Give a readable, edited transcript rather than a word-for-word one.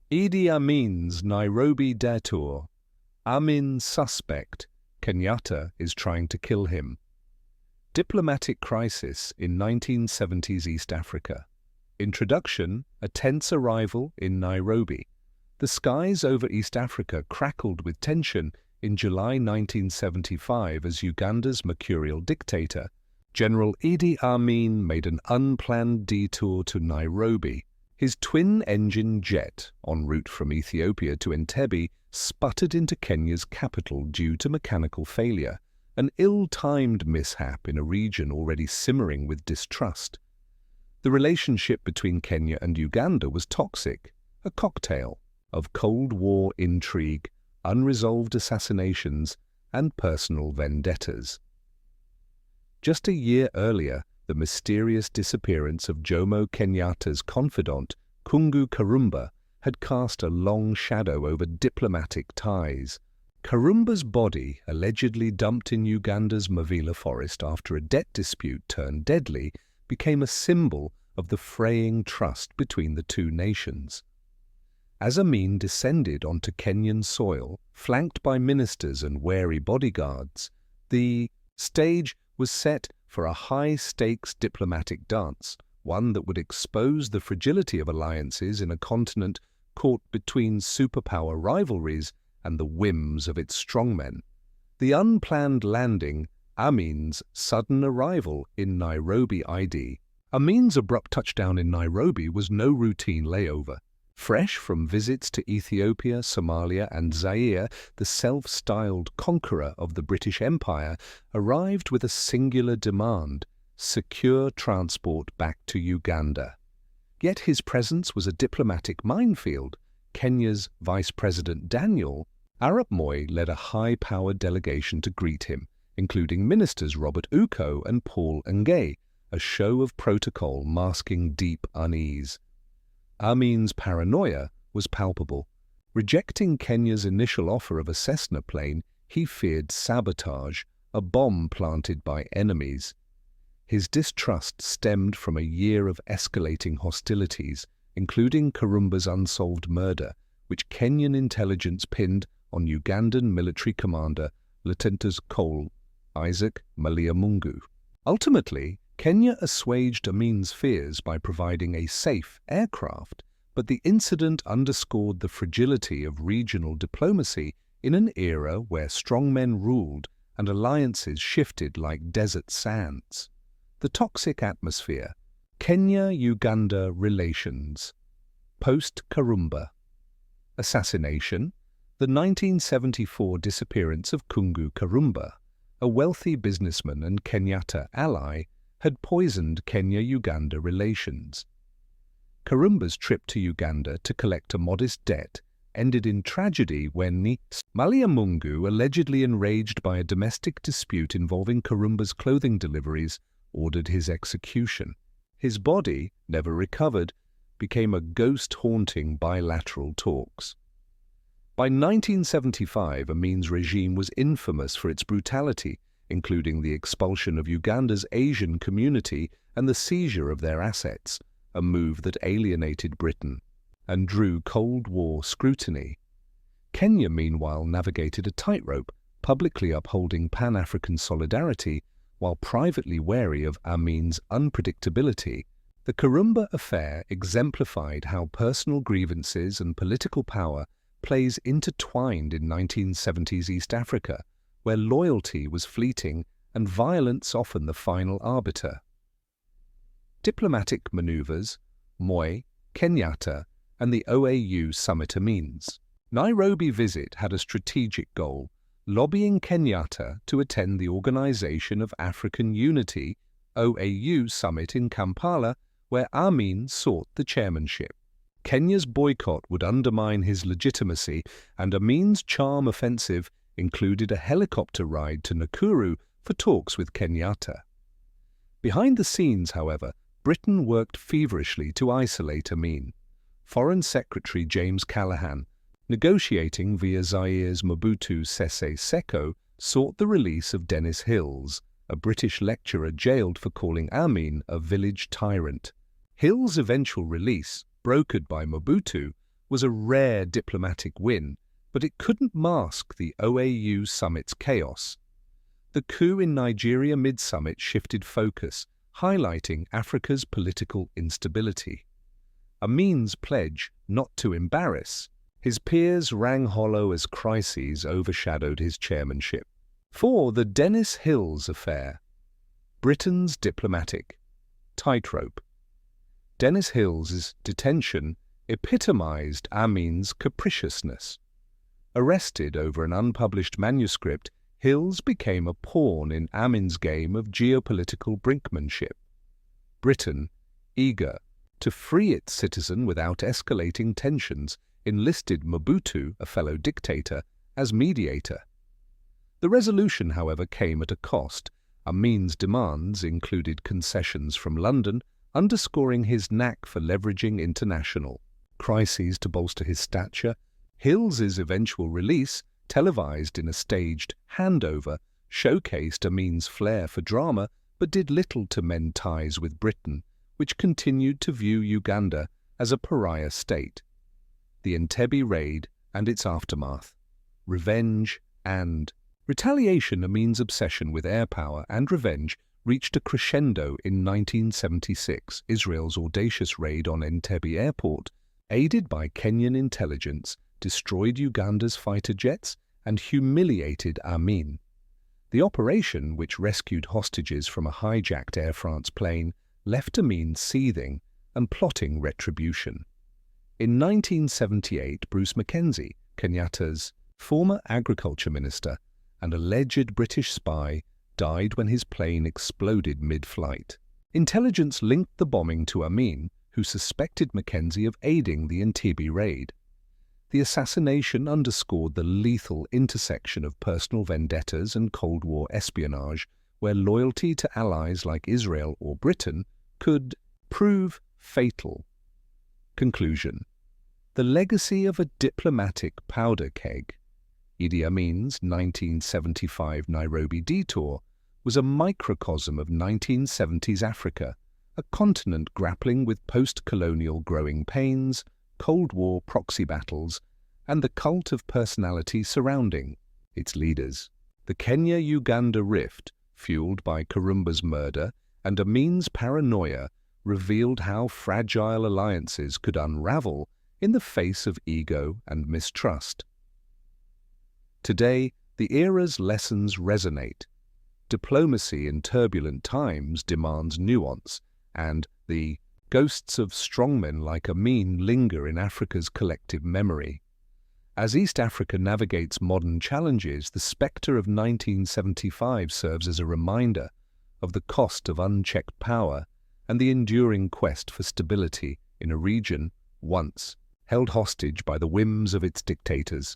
Idi Amin's Nairobi Detour. Amin suspect. Kenyatta is trying to kill him. Diplomatic crisis in 1970s East Africa. Introduction: a tense arrival in Nairobi. The skies over East Africa crackled with tension in July 1975 as Uganda's mercurial dictator, General Idi Amin, made an unplanned detour to Nairobi. His twin-engine jet, en route from Ethiopia to Entebbe, sputtered into Kenya's capital due to mechanical failure, an ill-timed mishap in a region already simmering with distrust. The relationship between Kenya and Uganda was toxic, a cocktail of Cold War intrigue, unresolved assassinations, and personal vendettas. Just a year earlier, the mysterious disappearance of Jomo Kenyatta's confidant, Kungu Karumba, had cast a long shadow over diplomatic ties. Karumba's body, allegedly dumped in Uganda's Mavila forest after a debt dispute turned deadly, became a symbol of the fraying trust between the two nations. As Amin descended onto Kenyan soil, flanked by ministers and wary bodyguards, the stage was set for a high-stakes diplomatic dance, one that would expose the fragility of alliances in a continent caught between superpower rivalries and the whims of its strongmen. The unplanned landing, Amin's sudden arrival in Nairobi ID. Amin's abrupt touchdown in Nairobi was no routine layover. Fresh from visits to Ethiopia, Somalia, and Zaire, the self-styled conqueror of the British Empire arrived with a singular demand: secure transport back to Uganda. Yet his presence was a diplomatic minefield. Kenya's Vice President Daniel Arap Moi led a high-powered delegation to greet him, including ministers Robert Uko and Paul Ngei, a show of protocol masking deep unease. Amin's paranoia was palpable. Rejecting Kenya's initial offer of a Cessna plane, he feared sabotage, a bomb planted by enemies. His distrust stemmed from a year of escalating hostilities, including Karumba's unsolved murder, which Kenyan intelligence pinned on Ugandan military commander Lieutenant Col. Isaac Maliamungu. Ultimately, Kenya assuaged Amin's fears by providing a safe aircraft, but the incident underscored the fragility of regional diplomacy in an era where strongmen ruled and alliances shifted like desert sands. The toxic atmosphere. Kenya-Uganda relations. Post-Karumba. Assassination. The 1974 disappearance of Kungu Karumba, a wealthy businessman and Kenyatta ally, had poisoned Kenya-Uganda relations. Karumba's trip to Uganda to collect a modest debt ended in tragedy when Maliamungu, allegedly enraged by a domestic dispute involving Karumba's clothing deliveries, ordered his execution. His body, never recovered, became a ghost haunting bilateral talks. By 1975, Amin's regime was infamous for its brutality, including the expulsion of Uganda's Asian community and the seizure of their assets, a move that alienated Britain and drew Cold War scrutiny. Kenya, meanwhile, navigated a tightrope, publicly upholding Pan-African solidarity while privately wary of Amin's unpredictability. The Karumba affair exemplified how personal grievances and political power plays intertwined in 1970s East Africa, where loyalty was fleeting and violence often the final arbiter. Diplomatic maneuvers, Moi, Kenyatta, and the OAU summit Amin's Nairobi visit had a strategic goal: lobbying Kenyatta to attend the Organization of African Unity OAU summit in Kampala, where Amin sought the chairmanship. Kenya's boycott would undermine his legitimacy, and Amin's charm offensive included a helicopter ride to Nakuru for talks with Kenyatta. Behind the scenes, however, Britain worked feverishly to isolate Amin. Foreign Secretary James Callaghan, negotiating via Zaire's Mobutu Sese Seko, sought the release of Dennis Hills, a British lecturer jailed for calling Amin a village tyrant. Hill's eventual release, brokered by Mobutu, was a rare diplomatic win, but it couldn't mask the OAU summit's chaos. The coup in Nigeria mid-summit shifted focus, highlighting Africa's political instability. Amin's pledge not to embarrass his peers rang hollow as crises overshadowed his chairmanship. 4. The Dennis Hills Affair. Britain's diplomatic tightrope. Dennis Hill's detention epitomized Amin's capriciousness. Arrested over an unpublished manuscript, Hills became a pawn in Amin's game of geopolitical brinkmanship. Britain, eager to free its citizen without escalating tensions, enlisted Mobutu, a fellow dictator, as mediator. The resolution, however, came at a cost. Amin's demands included concessions from London, underscoring his knack for leveraging international crises to bolster his stature. Hills's eventual release, televised in a staged handover, showcased Amin's flair for drama but did little to mend ties with Britain, which continued to view Uganda as a pariah state. The Entebbe raid and its aftermath. Revenge and retaliation. Amin's obsession with air power and revenge reached a crescendo in 1976. Israel's audacious raid on Entebbe airport, aided by Kenyan intelligence, destroyed Uganda's fighter jets and humiliated Amin. The operation, which rescued hostages from a hijacked Air France plane, left Amin seething and plotting retribution. In 1978, Bruce Mackenzie, Kenyatta's former agriculture minister and alleged British spy, died when his plane exploded mid-flight. Intelligence linked the bombing to Amin, who suspected Mackenzie of aiding the Entebbe raid. The assassination underscored the lethal intersection of personal vendettas and Cold War espionage, where loyalty to allies like Israel or Britain could prove fatal. Conclusion. The legacy of a diplomatic powder keg. Idi Amin's 1975 Nairobi Detour was a microcosm of 1970s Africa, a continent grappling with post-colonial growing pains, Cold War proxy battles, and the cult of personality surrounding its leaders. The Kenya-Uganda rift, fueled by Karumba's murder and Amin's paranoia, revealed how fragile alliances could unravel in the face of ego and mistrust. Today, the era's lessons resonate. Diplomacy in turbulent times demands nuance, and the ghosts of strongmen like Amin linger in Africa's collective memory. As East Africa navigates modern challenges, the spectre of 1975 serves as a reminder of the cost of unchecked power and the enduring quest for stability in a region once held hostage by the whims of its dictators.